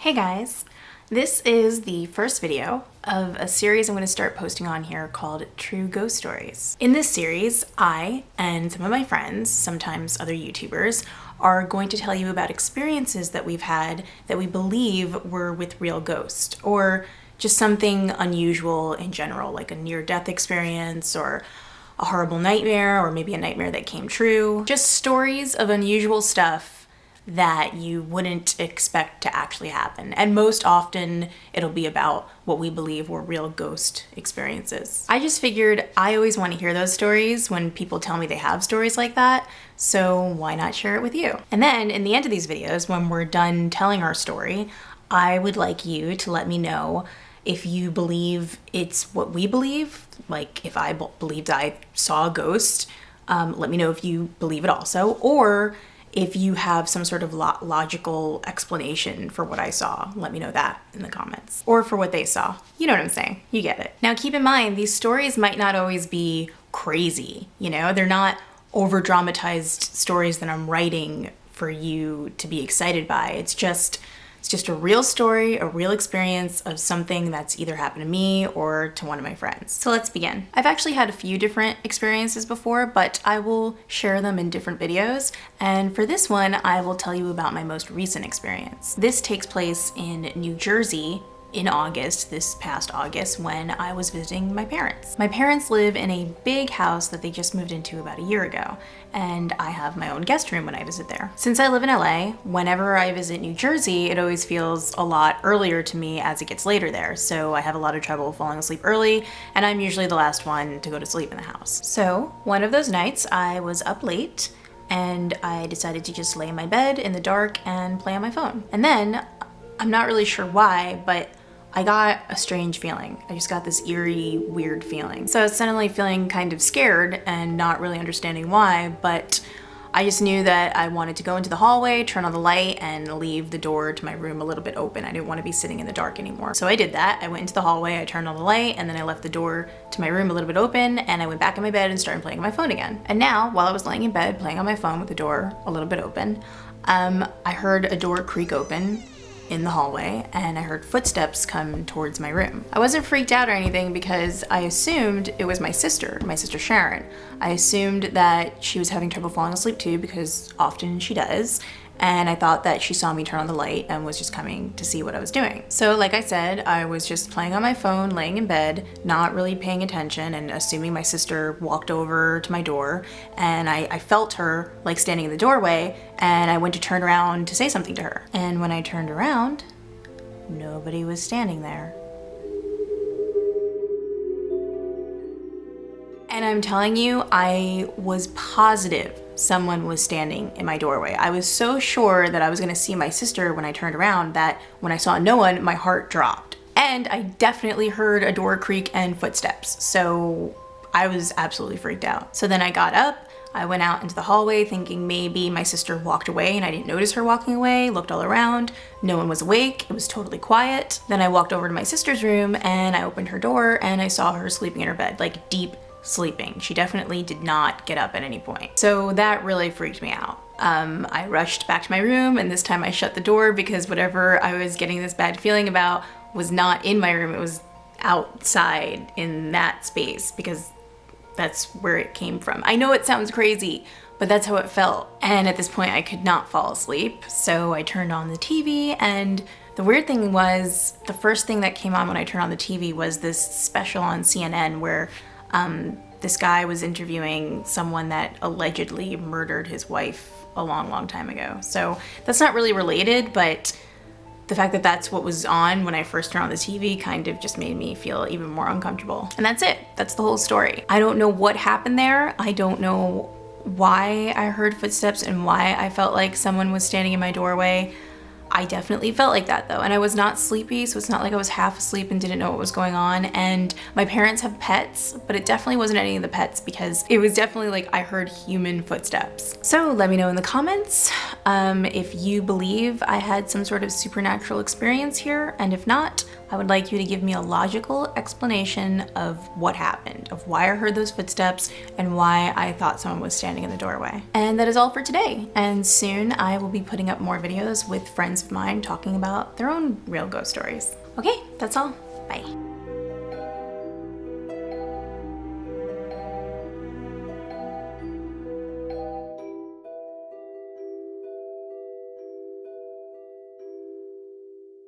Hey guys, this is the first video of a series I'm going to start posting on here called True Ghost Stories. In this series, I and some of my friends, sometimes other YouTubers, are going to tell you about experiences that we've had that we believe were with real ghosts, or just something unusual in general, like a near-death experience or a horrible nightmare, or maybe a nightmare that came true. Just stories of unusual stuff that you wouldn't expect to actually happen. And most often it'll be about what we believe were real ghost experiences. I just figured I always want to hear those stories when people tell me they have stories like that, so why not share it with you? And then in the end of these videos, when we're done telling our story, I would like you to let me know if you believe it's what we believe. Like if I believed I saw a ghost, let me know if you believe it also, or if you have some sort of logical explanation for what I saw. Let me know that in the comments. Or for what they saw. You know what I'm saying. You get it. Now keep in mind, these stories might not always be crazy, you know? They're not over-dramatized stories that I'm writing for you to be excited by. It's just a real story, a real experience of something that's either happened to me or to one of my friends. So let's begin. I've actually had a few different experiences before, but I will share them in different videos. And for this one, I will tell you about my most recent experience. This takes place in New Jersey in August, this past August, when I was visiting my parents. My parents live in a big house that they just moved into about a year ago, and I have my own guest room when I visit there. Since I live in LA, whenever I visit New Jersey, it always feels a lot earlier to me as it gets later there, so I have a lot of trouble falling asleep early, and I'm usually the last one to go to sleep in the house. So one of those nights, I was up late, and I decided to just lay in my bed in the dark and play on my phone. And then, I'm not really sure why, but I got a strange feeling. I just got this eerie, weird feeling. So I was suddenly feeling kind of scared and not really understanding why, but I just knew that I wanted to go into the hallway, turn on the light, and leave the door to my room a little bit open. I didn't want to be sitting in the dark anymore. So I did that. I went into the hallway, I turned on the light, and then I left the door to my room a little bit open, and I went back in my bed and started playing on my phone again. And now, while I was laying in bed playing on my phone with the door a little bit open, I heard a door creak open in the hallway, and I heard footsteps come towards my room. I wasn't freaked out or anything because I assumed it was my sister Sharon. I assumed that she was having trouble falling asleep too, because often she does, and I thought that she saw me turn on the light and was just coming to see what I was doing. So like I said, I was just playing on my phone, laying in bed, not really paying attention, and assuming my sister walked over to my door, and I felt her like standing in the doorway, and I went to turn around to say something to her. And when I turned around, nobody was standing there. And I'm telling you, I was positive someone was standing in my doorway. I was so sure that I was gonna see my sister when I turned around that when I saw no one, my heart dropped. And I definitely heard a door creak and footsteps, so I was absolutely freaked out. So then I got up, I went out into the hallway thinking maybe my sister walked away and I didn't notice her walking away, looked all around, no one was awake, it was totally quiet. Then I walked over to my sister's room and I opened her door and I saw her sleeping in her bed, like deep sleeping. She definitely did not get up at any point. So that really freaked me out. I rushed back to my room, and this time I shut the door because whatever I was getting this bad feeling about was not in my room, it was outside in that space, because that's where it came from. I know it sounds crazy, but that's how it felt. And at this point I could not fall asleep, so I turned on the TV, and the weird thing was, the first thing that came on when I turned on the TV was this special on CNN where this guy was interviewing someone that allegedly murdered his wife a long time ago. So that's not really related, but the fact that that's what was on when I first turned on the TV kind of just made me feel even more uncomfortable. And that's it. That's the whole story. I don't know what happened there. I don't know why I heard footsteps and why I felt like someone was standing in my doorway. I definitely felt like that though, and I was not sleepy, so it's not like I was half asleep and didn't know what was going on. And my parents have pets, but it definitely wasn't any of the pets, because it was definitely like I heard human footsteps. So let me know in the comments if you believe I had some sort of supernatural experience here, and if not, I would like you to give me a logical explanation of what happened, of why I heard those footsteps, and why I thought someone was standing in the doorway. And that is all for today, and soon I will be putting up more videos with friends of mine talking about their own real ghost stories. Okay, that's all. Bye.